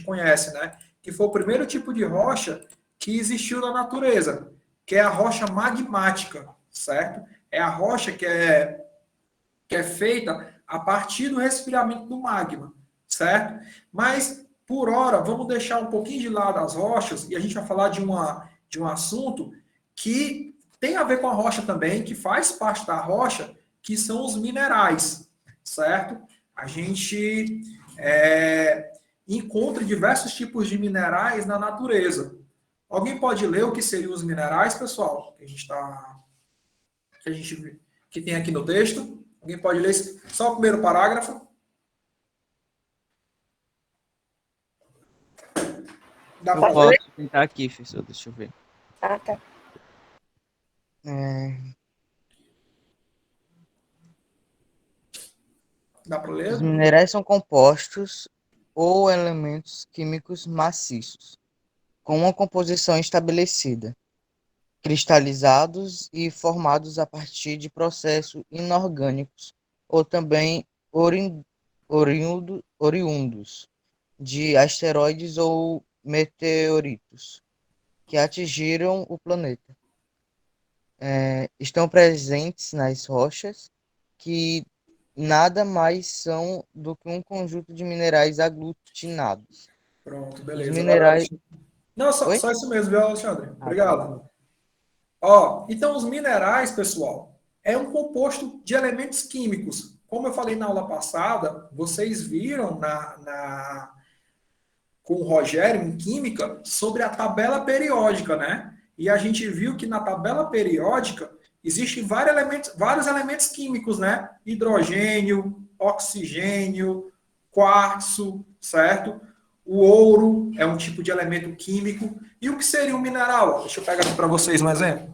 conhece, né? Que foi o primeiro tipo de rocha que existiu na natureza, que é a rocha magmática, certo? É a rocha que é feita a partir do resfriamento do magma, certo? Mas, por hora, vamos deixar um pouquinho de lado as rochas e a gente vai falar de um assunto que tem a ver com a rocha também, que faz parte da rocha, que são os minerais, certo? A gente encontra diversos tipos de minerais na natureza. Alguém pode ler o que seriam os minerais, pessoal? Que tem aqui no texto? Alguém pode ler só o primeiro parágrafo? Dá Eu para ler? posso tentar aqui, professor. Deixa eu ver. Ah, tá. É, Dá para os ler? minerais são compostos ou elementos químicos maciços, com uma composição estabelecida, cristalizados e formados a partir de processos inorgânicos ou também oriundos de asteroides ou meteoritos que atingiram o planeta. Estão presentes nas rochas, que nada mais são do que um conjunto de minerais aglutinados. Pronto, Os beleza. Agora, minerais. não, Oi? só isso mesmo, viu, Alexandre? Ah, tá. Obrigado. Ó, então, os minerais, pessoal, é um composto de elementos químicos. Como eu falei na aula passada, vocês viram com o Rogério, em Química, sobre a tabela periódica, né? E a gente viu que na tabela periódica existem vários elementos químicos, né? Hidrogênio, oxigênio, quartzo, certo? O ouro é um tipo de elemento químico. E o que seria um mineral? Deixa eu pegar aqui para vocês um exemplo.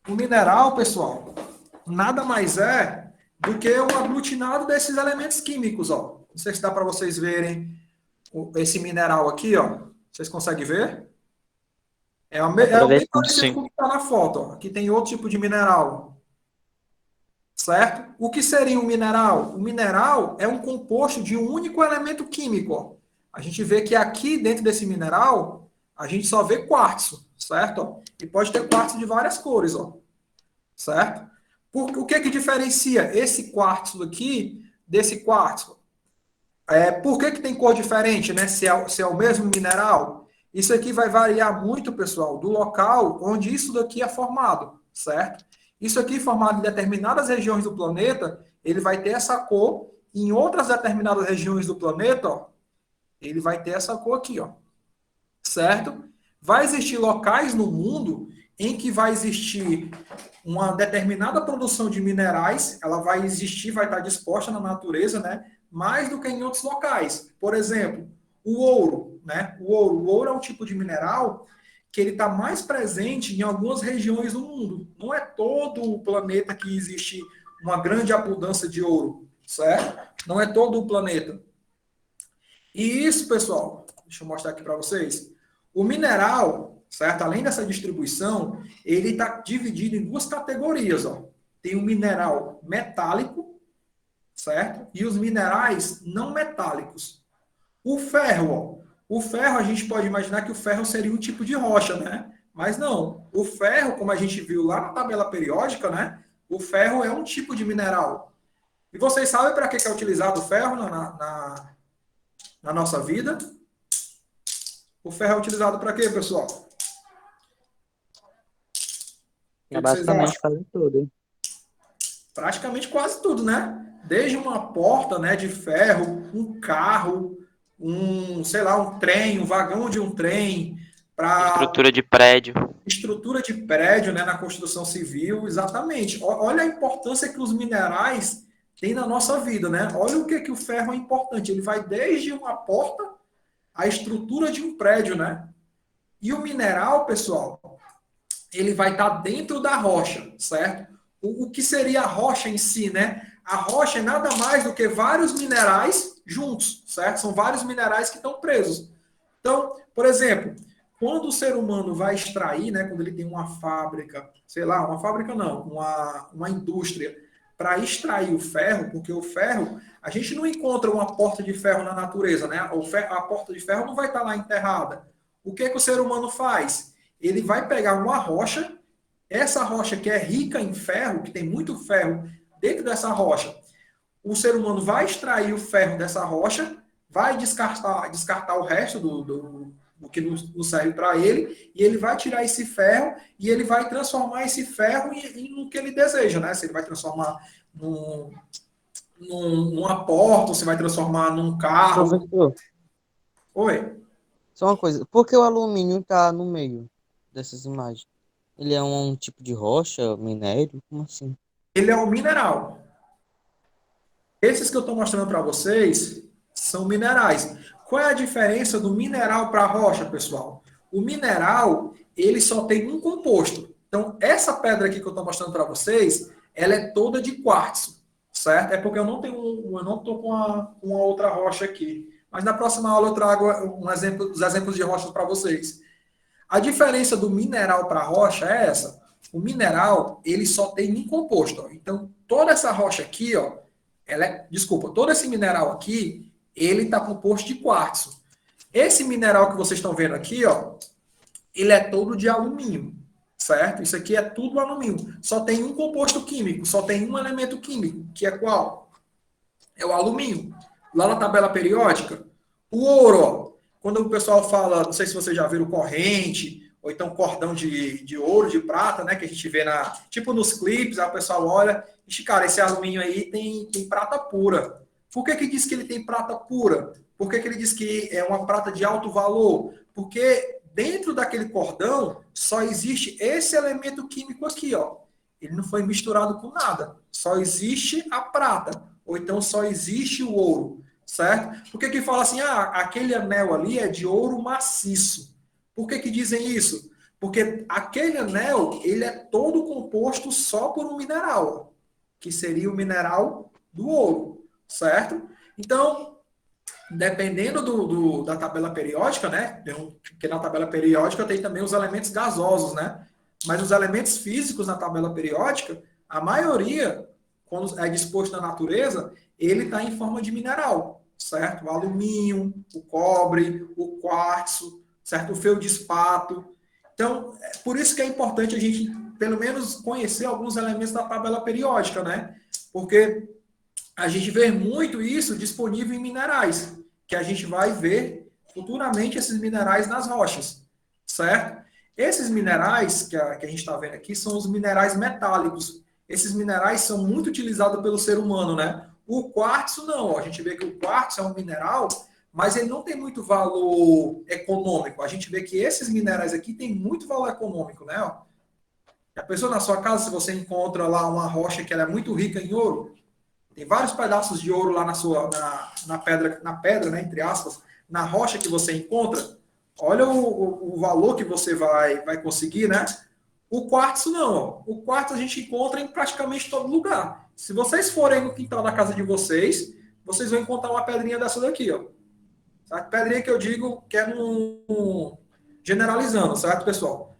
O mineral, pessoal, nada mais é do que um aglutinado desses elementos químicos, ó. Não sei se dá para vocês verem esse mineral aqui, ó. Vocês conseguem ver? Dá É para o ver bem tudo, parecido sim. com o que está na foto, ó. Aqui tem outro tipo de mineral, certo? O que seria um mineral? O mineral é um composto de um único elemento químico, ó. A gente vê que aqui dentro desse mineral, a gente só vê quartzo, certo? Ó. E pode ter quartzo de várias cores, ó. Certo? O que que diferencia esse quartzo aqui desse quartzo? Por que tem cor diferente, né? Se é o mesmo mineral? Isso aqui vai variar muito, pessoal, do local onde isso daqui é formado, certo? Isso aqui formado em determinadas regiões do planeta, ele vai ter essa cor. Em outras determinadas regiões do planeta, ó, ele vai ter essa cor aqui, ó. Certo? Vai existir locais no mundo em que vai existir uma determinada produção de minerais, ela vai existir, vai estar disposta na natureza, né? Mais do que em outros locais. Por exemplo, o ouro, né? O ouro é um tipo de mineral que ele está mais presente em algumas regiões do mundo. Não é todo o planeta que existe uma grande abundância de ouro, certo? Não é todo o planeta. E isso, pessoal, deixa eu mostrar aqui para vocês. O mineral, certo? Além dessa distribuição, ele está dividido em duas categorias, ó. Tem o mineral metálico, certo? E os minerais não metálicos. O ferro, ó. O ferro, a gente pode imaginar que o ferro seria um tipo de rocha, né? Mas não. O ferro, como a gente viu lá na tabela periódica, né? O ferro é um tipo de mineral. E vocês sabem para que é utilizado o ferro na nossa vida? O ferro é utilizado para quê, pessoal? O É que vocês basicamente acham? quase tudo. Praticamente quase tudo, né? Desde uma porta, né, de ferro, um carro, sei lá, um trem, um vagão de um trem, para Estrutura de prédio. estrutura de prédio, né, na construção civil, exatamente. Olha a importância que os minerais têm na nossa vida, né? Olha o que o ferro é importante. Ele vai desde uma porta à estrutura de um prédio, né? E o mineral, pessoal, ele vai estar dentro da rocha, certo? O que seria a rocha em si, né? A rocha é nada mais do que vários minerais juntos, certo? São vários minerais que estão presos. Então, por exemplo, quando o ser humano vai extrair, né, quando ele tem uma fábrica, sei lá, uma fábrica não, uma indústria, para extrair o ferro, porque o ferro, a gente não encontra uma porta de ferro na natureza, né? A porta de ferro não vai estar lá enterrada. O que o ser humano faz? Ele vai pegar uma rocha, essa rocha que é rica em ferro, que tem muito ferro dentro dessa rocha, o ser humano vai extrair o ferro dessa rocha, vai descartar o resto do que não serve para ele, e ele vai tirar esse ferro e ele vai transformar esse ferro no que ele deseja, né? Se ele vai transformar numa porta, ou se vai transformar num carro. Professor, Oi. só uma coisa. Por que o alumínio está no meio dessas imagens? Ele é um tipo de rocha, minério? Como assim? Ele é um mineral. Esses que eu estou mostrando para vocês são minerais. Qual é a diferença do mineral para a rocha, pessoal? O mineral, ele só tem um composto. Então, essa pedra aqui que eu estou mostrando para vocês, ela é toda de quartzo, certo? É porque eu não estou com uma outra rocha aqui. Mas na próxima aula eu trago os exemplos de rochas para vocês. A diferença do mineral para a rocha é essa. O mineral, ele só tem um composto. Ó. Então, toda essa rocha aqui, ó, todo esse mineral aqui, ele está composto de quartzo. Esse mineral que vocês estão vendo aqui, ó, ele é todo de alumínio, certo? Isso aqui é tudo alumínio. Só tem um composto químico, só tem um elemento químico, que é qual? É o alumínio. Lá na tabela periódica, o ouro, ó, quando o pessoal fala, não sei se vocês já viram corrente, ou então cordão de ouro, de prata, né, que a gente vê tipo nos clipes, aí o pessoal olha, e cara, esse alumínio aí tem prata pura. Por que diz que ele tem prata pura? Por que ele diz que é uma prata de alto valor? Porque dentro daquele cordão só existe esse elemento químico aqui, ó. Ele não foi misturado com nada. Só existe a prata. Ou então só existe o ouro, certo? Por que fala assim, aquele anel ali é de ouro maciço? Por que dizem isso? Porque aquele anel, ele é todo composto só por um mineral, que seria o mineral do ouro, certo? Então, dependendo da tabela periódica, né? Porque na tabela periódica tem também os elementos gasosos, né? Mas os elementos físicos na tabela periódica, a maioria, quando é disposto na natureza, ele está em forma de mineral, certo? O alumínio, o cobre, o quartzo, certo? O feldspato. Então, é por isso que é importante a gente, pelo menos, conhecer alguns elementos da tabela periódica, né? Porque a gente vê muito isso disponível em minerais, que a gente vai ver futuramente esses minerais nas rochas, certo? Esses minerais que a gente está vendo aqui são os minerais metálicos. Esses minerais são muito utilizados pelo ser humano, né? O quartzo não, ó. A gente vê que o quartzo é um mineral, mas ele não tem muito valor econômico. A gente vê que esses minerais aqui têm muito valor econômico, né? Ó. A pessoa na sua casa, se você encontra lá uma rocha que ela é muito rica em ouro, tem vários pedaços de ouro lá na pedra, né, entre aspas, na rocha que você encontra. Olha o valor que você vai conseguir, né? O quartzo não. Ó. O quartzo a gente encontra em praticamente todo lugar. Se vocês forem no quintal da casa de vocês, vocês vão encontrar uma pedrinha dessa daqui, ó. Certo? Pedrinha que eu digo que é generalizando, certo, pessoal?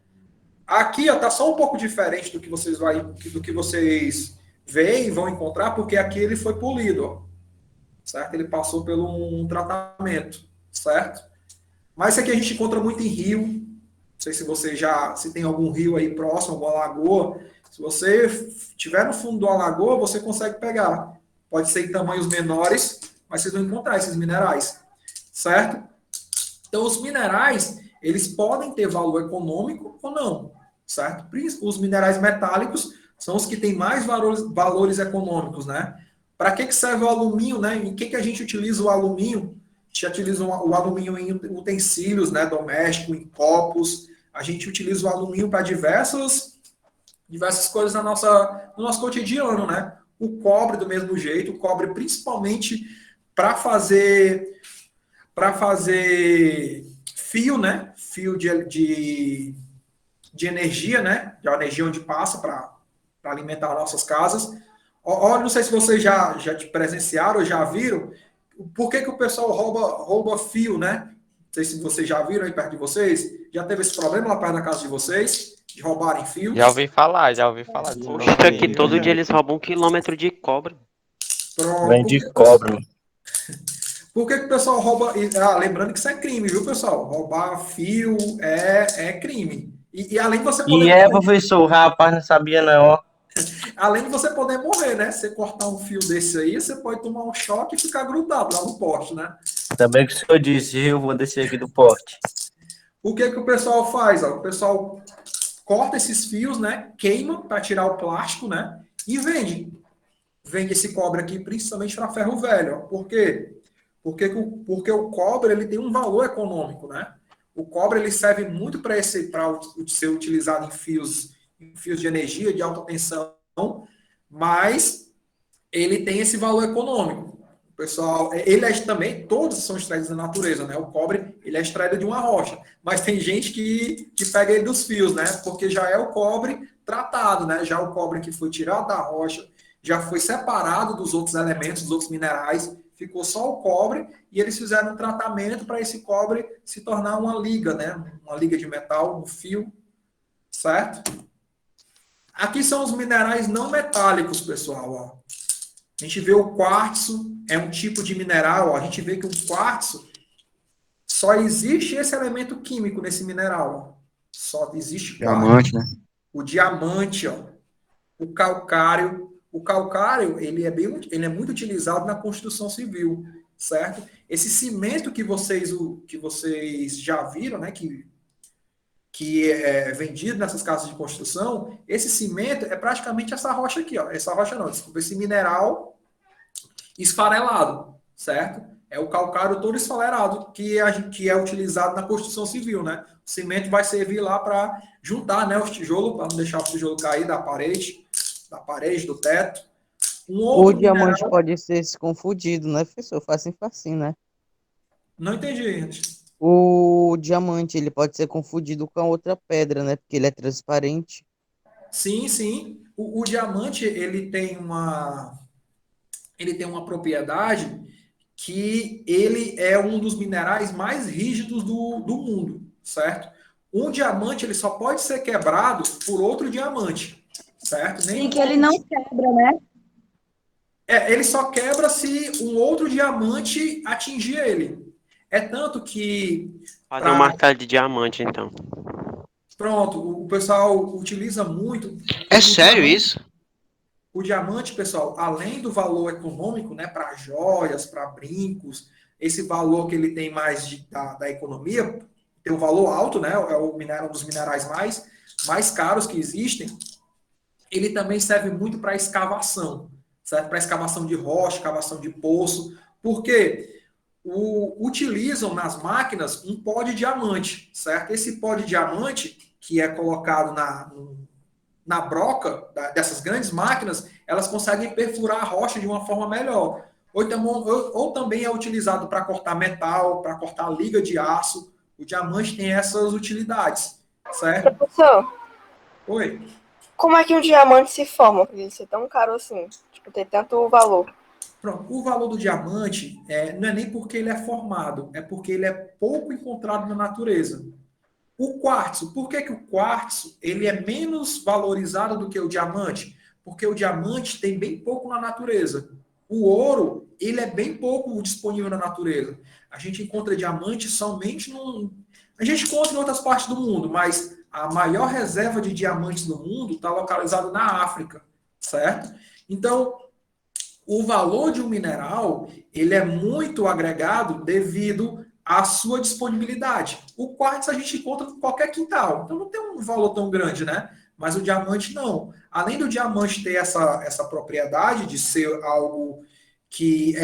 Aqui, ó, tá só um pouco diferente do que vocês veem e vão encontrar, porque aqui ele foi polido, ó, certo? Ele passou por um tratamento, certo? Mas isso aqui a gente encontra muito em rio. Não sei se você se tem algum rio aí próximo, alguma lagoa. Se você estiver no fundo da lagoa, você consegue pegar. Pode ser em tamanhos menores, mas vocês vão encontrar esses minerais, certo? Então, os minerais, eles podem ter valor econômico ou não, certo? Os minerais metálicos são os que têm mais valores econômicos, né? Para que serve o alumínio, né? Em que a gente utiliza o alumínio? A gente utiliza o alumínio em utensílios, né, domésticos, em copos. A gente utiliza o alumínio para diversas coisas no nosso cotidiano, né? O cobre do mesmo jeito, o cobre principalmente para fazer fio, né? Fio de energia, né? De energia onde passa para alimentar nossas casas. Olha, não sei se vocês já te presenciaram ou já viram, por que o pessoal rouba fio, né? sei se vocês já viram aí perto de vocês. Já teve esse problema lá perto da casa de vocês? De roubarem fios? Já ouvi falar desse Poxa, problema aqui aí. todo dia eles roubam 1 quilômetro de cobre. Pronto. Vem de cobre. Por que o pessoal rouba? Lembrando que isso é crime, viu, pessoal? Roubar fio é crime. E além de você poder E é, professor, o rapaz não sabia não, ó. além de você poder morrer, né? Você cortar um fio desse aí, você pode tomar um choque e ficar grudado lá no poste, né? Também que o senhor disse, eu vou descer aqui do porte. O que o pessoal faz? Ó? O pessoal corta esses fios, né? Queima para tirar o plástico, né? E vende. Vende esse cobre aqui, principalmente para ferro velho. Ó. Por quê? Porque o cobre ele tem um valor econômico, né? O cobre ele serve muito para ser utilizado em fios de energia de alta tensão, mas ele tem esse valor econômico. O pessoal, ele é também, todos são extraídos da natureza, né? O cobre, ele é extraído de uma rocha, mas tem gente que pega ele dos fios, né? Porque já é o cobre tratado, né? Já o cobre que foi tirado da rocha, já foi separado dos outros elementos, dos outros minerais, ficou só o cobre e eles fizeram um tratamento para esse cobre se tornar uma liga, né? Uma liga de metal, um fio, certo? Aqui são os minerais não metálicos, pessoal. Ó. A gente vê o quartzo, é um tipo de mineral. Ó. A gente vê que o quartzo só existe esse elemento químico nesse mineral. Ó. Só existe Diamante, né? o diamante, ó. O calcário. O calcário, ele é muito utilizado na construção civil, certo? Esse cimento que vocês já viram, né, que é vendido nessas casas de construção, esse cimento é praticamente essa rocha aqui, ó. Essa rocha não, desculpa, esse mineral esfarelado, certo? É o calcário todo esfarelado que é utilizado na construção civil, né? O cimento vai servir lá para juntar, né, os tijolos, para não deixar o tijolo cair da parede, do teto. O diamante pode ser confundido, né, professor? Facinho, né? Não entendi, gente. O diamante, ele pode ser confundido com a outra pedra, né? Porque ele é transparente. Sim, sim. O diamante, ele tem uma propriedade que ele é um dos minerais mais rígidos do mundo, certo? Um diamante, ele só pode ser quebrado por outro diamante, certo? E que ele não quebra, né? Ele só quebra se um outro diamante atingir ele. É tanto que... Fazer um martelo de diamante, então. Pronto, o pessoal utiliza muito... É sério isso? O diamante, pessoal, além do valor econômico, né, para joias, para brincos, esse valor que ele tem mais da economia, tem um valor alto, né, é um dos minerais mais caros que existem, ele também serve muito para escavação, certo? Para escavação de rocha, escavação de poço, porque utilizam nas máquinas um pó de diamante, certo? Esse pó de diamante, que é colocado na broca dessas grandes máquinas, elas conseguem perfurar a rocha de uma forma melhor. Ou também é utilizado para cortar metal, para cortar liga de aço. O diamante tem essas utilidades, certo? Professor, Oi. como é que um diamante se forma para ele ser tão caro assim? Tipo, ter tanto valor? Pronto. O valor do diamante não é nem porque ele é formado, é porque ele é pouco encontrado na natureza. O quartzo, por que o quartzo ele é menos valorizado do que o diamante? Porque o diamante tem bem pouco na natureza. O ouro, ele é bem pouco disponível na natureza. A gente encontra diamante somente A gente encontra em outras partes do mundo, mas a maior reserva de diamantes do mundo está localizada na África, certo? Então, o valor de um mineral, ele é muito agregado devido à sua disponibilidade. O quartzo a gente encontra em qualquer quintal, então não tem um valor tão grande, né? Mas o diamante não. Além do diamante ter essa propriedade de ser algo que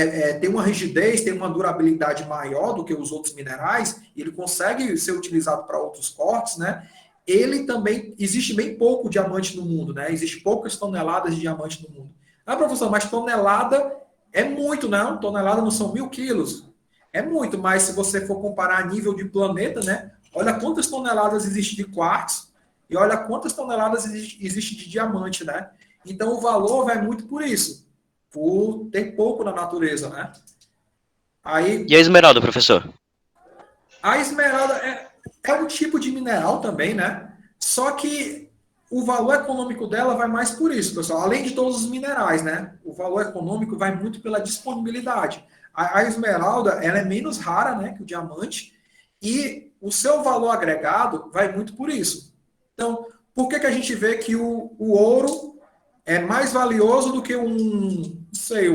tem uma rigidez, tem uma durabilidade maior do que os outros minerais, e ele consegue ser utilizado para outros cortes, né? Ele também, existe bem pouco diamante no mundo, né? Existe poucas toneladas de diamante no mundo. Ah, professor, mas tonelada é muito, não? Tonelada não são 1.000 quilos. É muito, mas se você for comparar a nível de planeta, né? Olha quantas toneladas existe de quartzo e olha quantas toneladas existe de diamante, né? Então o valor vai muito por isso, por ter pouco na natureza, né? Aí, E a esmeralda, professor? A esmeralda é um tipo de mineral também, né? Só que o valor econômico dela vai mais por isso, pessoal. Além de todos os minerais, né? O valor econômico vai muito pela disponibilidade. A esmeralda, ela é menos rara, né, que o diamante, e o seu valor agregado vai muito por isso. Então, por que a gente vê que o ouro é mais valioso do que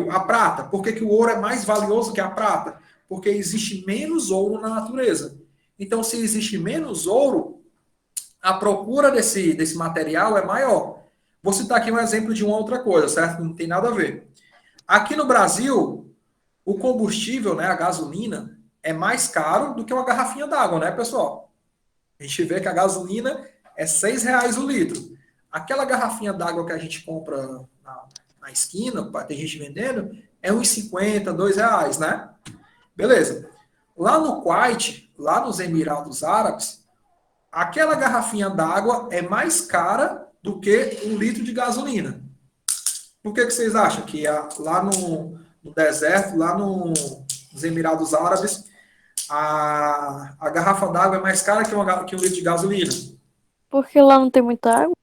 a prata? Por que o ouro é mais valioso que a prata? Porque existe menos ouro na natureza. Então, se existe menos ouro, a procura desse material é maior. Vou citar aqui um exemplo de uma outra coisa, certo? Não tem nada a ver. Aqui no Brasil, o combustível, né, a gasolina, é mais caro do que uma garrafinha d'água, né, pessoal? A gente vê que a gasolina é R$ 6 o litro. Aquela garrafinha d'água que a gente compra na esquina, para ter gente vendendo, é uns 50, R$ 2, né? Beleza. Lá no Kuwait, lá nos Emirados Árabes, aquela garrafinha d'água é mais cara do que um litro de gasolina. Por que vocês acham que lá no deserto, lá nos Emirados Árabes, a garrafa d'água é mais cara que um litro de gasolina? Porque lá não tem muita água.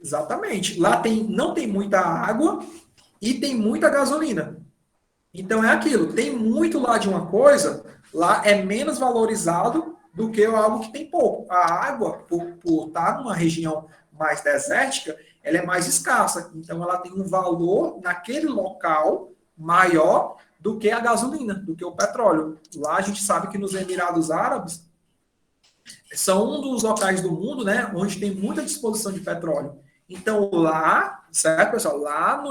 Exatamente. Lá não tem muita água e tem muita gasolina. Então é aquilo, tem muito lá de uma coisa, lá é menos valorizado do que algo que tem pouco. A água, por estar numa região mais desértica, ela é mais escassa. Então ela tem um valor naquele local maior do que a gasolina, do que o petróleo. Lá a gente sabe que nos Emirados Árabes são um dos locais do mundo, né, onde tem muita disposição de petróleo. Então lá, certo, pessoal? Lá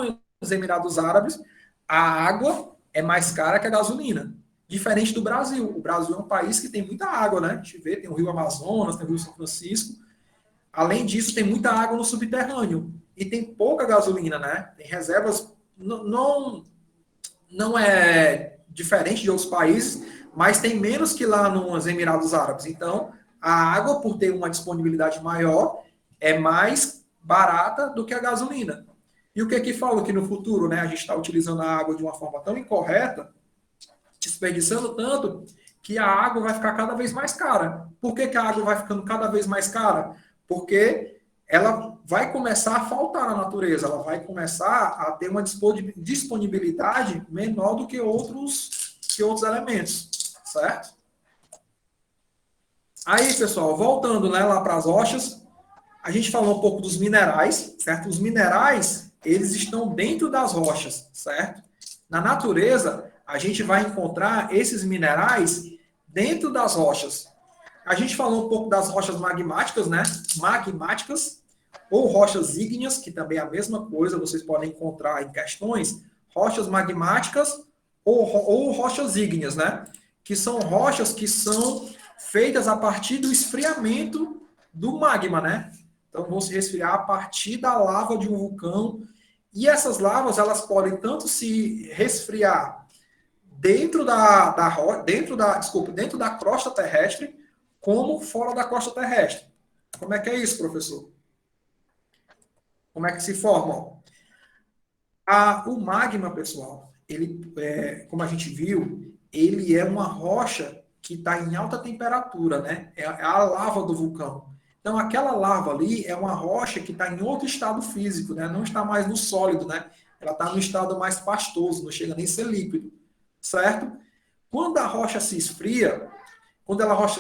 nos Emirados Árabes, a água é mais cara que a gasolina. Diferente do Brasil. O Brasil é um país que tem muita água, né? A gente vê, tem o Rio Amazonas, tem o Rio São Francisco. Além disso, tem muita água no subterrâneo. E tem pouca gasolina, né? Tem reservas. Não é diferente de outros países, mas tem menos que lá nos Emirados Árabes. Então, a água, por ter uma disponibilidade maior, é mais barata do que a gasolina. E o que fala que no futuro, né, a gente está utilizando a água de uma forma tão incorreta, desperdiçando tanto, que a água vai ficar cada vez mais cara. Por que a água vai ficando cada vez mais cara? Porque ela vai começar a faltar na natureza, ela vai começar a ter uma disponibilidade menor do que outros elementos, certo? Aí, pessoal, voltando, né, lá para as rochas, a gente falou um pouco dos minerais, certo? Os minerais, eles estão dentro das rochas, certo? Na natureza, a gente vai encontrar esses minerais dentro das rochas. A gente falou um pouco das rochas magmáticas, né? Magmáticas, ou rochas ígneas, que também é a mesma coisa, vocês podem encontrar em questões, rochas magmáticas ou rochas ígneas, né? Que são rochas que são feitas a partir do esfriamento do magma, né? Então, vão se resfriar a partir da lava de um vulcão. E essas lavas, elas podem tanto se resfriar dentro da crosta terrestre, como fora da crosta terrestre. Como é que é isso, professor? Como é que se forma? O magma, pessoal, como a gente viu, ele é uma rocha que está em alta temperatura, né? É a lava do vulcão. Então, aquela lava ali é uma rocha que está em outro estado físico, né? Não está mais no sólido, né? Ela está no estado mais pastoso, não chega nem a ser líquido, certo? Quando a rocha se esfria,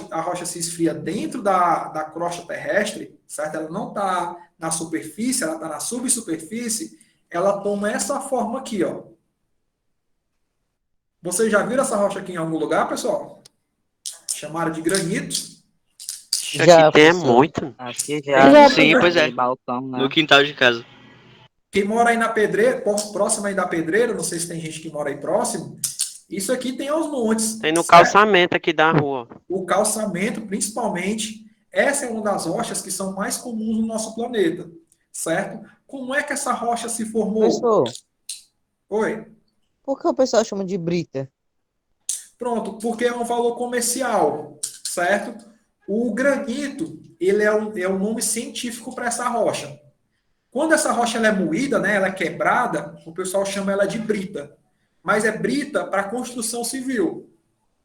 a rocha se esfria dentro da crosta terrestre, certo? Ela não está na superfície, ela está na subsuperfície, ela toma essa forma aqui, ó. Vocês já viram essa rocha aqui em algum lugar, pessoal? Chamaram de granito. Já, Aqui tem professor. muito. Aqui Já, já. Sim, pois é. Balcão, né? No quintal de casa. Quem mora aí na Pedreira, próximo aí da Pedreira, não sei se tem gente que mora aí próximo, isso aqui tem aos montes. Tem no certo? calçamento aqui da rua. O calçamento, principalmente, essa é uma das rochas que são mais comuns no nosso planeta, certo? Como é que essa rocha se formou? Professor, Oi? por que o pessoal chama de brita? Pronto, porque é um valor comercial, certo? O granito, ele é um nome científico para essa rocha. Quando essa rocha ela é moída, né, ela é quebrada, o pessoal chama ela de brita. Mas é brita para construção civil,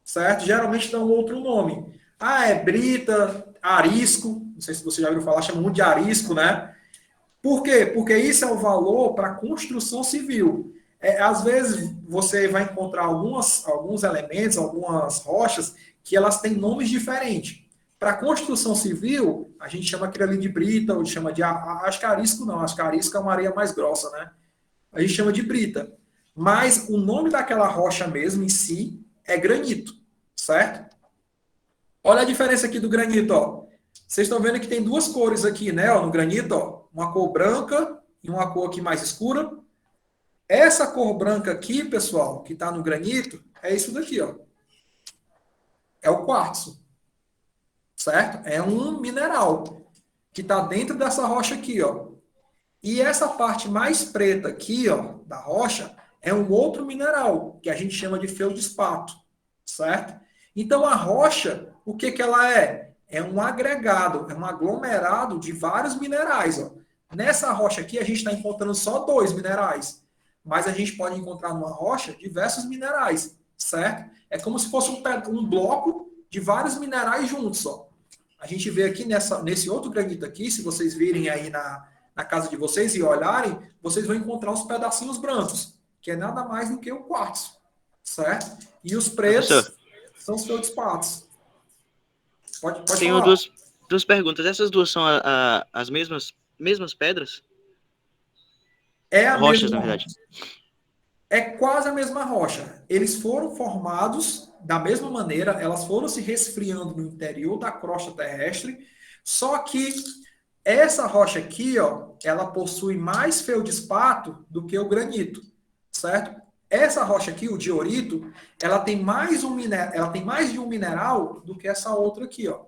certo? Geralmente dá um outro nome. Ah, é brita, arisco, não sei se você já ouviu falar, chama muito de arisco, né? Por quê? Porque isso é o valor para construção civil. Às vezes você vai encontrar alguns elementos, algumas rochas, que elas têm nomes diferentes. Para construção civil, a gente chama aquele ali de brita, ou chama de. Acho que arisco não, acho que arisco é uma areia mais grossa, né? A gente chama de brita. Mas o nome daquela rocha mesmo em si é granito, certo? Olha a diferença aqui do granito, ó. Vocês estão vendo que tem duas cores aqui, né, ó, no granito, ó. Uma cor branca e uma cor aqui mais escura. Essa cor branca aqui, pessoal, que está no granito, é isso daqui, ó. É o quartzo, certo? É um mineral que está dentro dessa rocha aqui, ó. E essa parte mais preta aqui, ó, da rocha, é um outro mineral, que a gente chama de feldespato, certo? Então, a rocha, o que que ela é? É um agregado, é um aglomerado de vários minerais, ó. Nessa rocha aqui, a gente está encontrando só 2 minerais, mas a gente pode encontrar numa rocha diversos minerais, certo? É como se fosse um bloco de vários minerais juntos, ó. A gente vê aqui nesse outro granito aqui, se vocês virem aí na casa de vocês e olharem, vocês vão encontrar os pedacinhos brancos, que é nada mais do que o quartzo, certo? E os pretos Professor, são os feldespatos. Pode tenho falar. duas perguntas. Essas duas são as mesmas pedras? É a Rochas, na mesma, verdade. é quase a mesma rocha. Eles foram formados da mesma maneira, elas foram se resfriando no interior da crosta terrestre, só que essa rocha aqui, ó, ela possui mais feldespato do que o granito, certo? Essa rocha aqui, o diorito, ela tem mais de um mineral do que essa outra aqui, ó.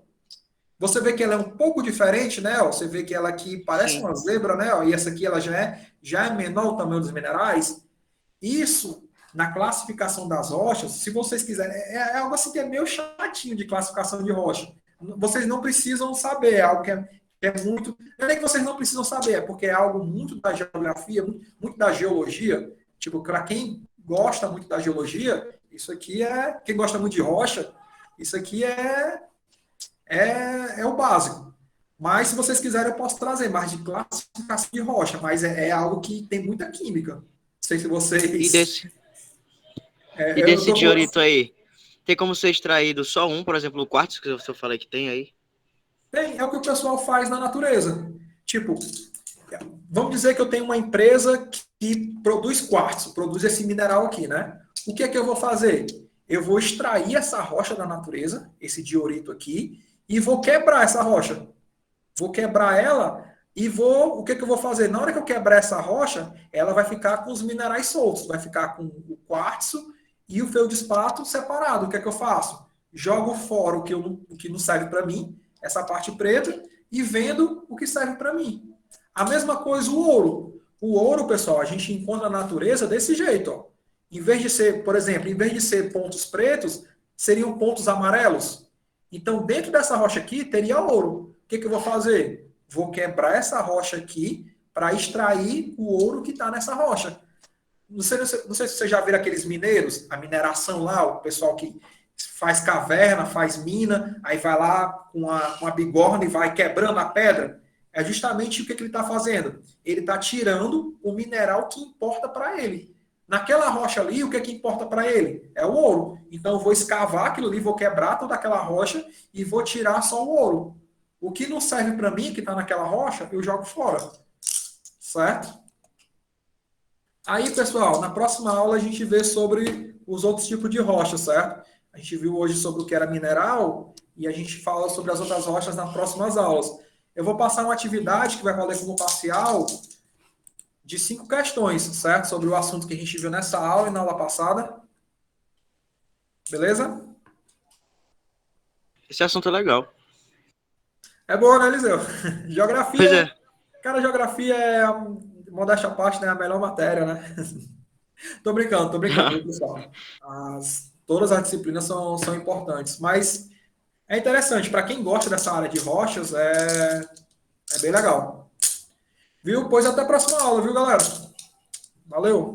Você vê que ela é um pouco diferente, né? Ó, você vê que ela aqui parece Sim. uma zebra, né? Ó, e essa aqui ela já é menor o tamanho dos minerais. Isso, na classificação das rochas, se vocês quiserem, é algo assim que é meio chatinho de classificação de rocha. Vocês não precisam saber, é algo que é muito. Não é nem que vocês não precisam saber, é porque é algo muito da geografia, muito da geologia. Tipo, para quem gosta muito da geologia, isso aqui é. Quem gosta muito de rocha, isso aqui é o básico. Mas se vocês quiserem, eu posso trazer mais de classificação de rocha, mas é algo que tem muita química. Não sei se vocês. E desse, É, e eu desse tô falando diorito aí, tem como ser extraído só um, por exemplo, o quartzo, que eu falei que tem aí? bem, é o que o pessoal faz na natureza. Tipo, vamos dizer que eu tenho uma empresa que produz quartzo, produz esse mineral aqui, né? O que é que eu vou fazer? Eu vou extrair essa rocha da natureza, esse diorito aqui, e vou quebrar essa rocha. Vou quebrar ela e o que é que eu vou fazer? Na hora que eu quebrar essa rocha, ela vai ficar com os minerais soltos, vai ficar com o quartzo e o feldespato separado. O que é que eu faço? Jogo fora o que não serve para mim, essa parte preta, e vendo o que serve para mim. A mesma coisa o ouro. O ouro, pessoal, a gente encontra na natureza desse jeito, ó. Em vez de ser, por exemplo, em vez de ser pontos pretos, seriam pontos amarelos. Então, dentro dessa rocha aqui, teria ouro. O que que eu vou fazer? Vou quebrar essa rocha aqui para extrair o ouro que está nessa rocha. Não sei se vocês já viram aqueles mineiros, a mineração lá, o pessoal que faz caverna, faz mina, aí vai lá com uma bigorna e vai quebrando a pedra. É justamente o que ele está fazendo. Ele está tirando o mineral que importa para ele. Naquela rocha ali, o que é que importa para ele? É o ouro. Então, eu vou escavar aquilo ali, vou quebrar toda aquela rocha e vou tirar só o ouro. O que não serve para mim, que está naquela rocha, eu jogo fora. Certo? Aí, pessoal, na próxima aula a gente vê sobre os outros tipos de rochas, certo? A gente viu hoje sobre o que era mineral e a gente fala sobre as outras rochas nas próximas aulas. Eu vou passar uma atividade que vai valer como parcial de 5 questões, certo? Sobre o assunto que a gente viu nessa aula e na aula passada. Beleza? Esse assunto é legal. É boa, né, Eliseu? Pois Geografia, é. cara, geografia é, modéstia à parte, né, a melhor matéria, né? Tô brincando, viu, pessoal? Todas as disciplinas são importantes, mas é interessante, para quem gosta dessa área de rochas, é bem legal. Viu? Pois até a próxima aula, viu, galera? Valeu!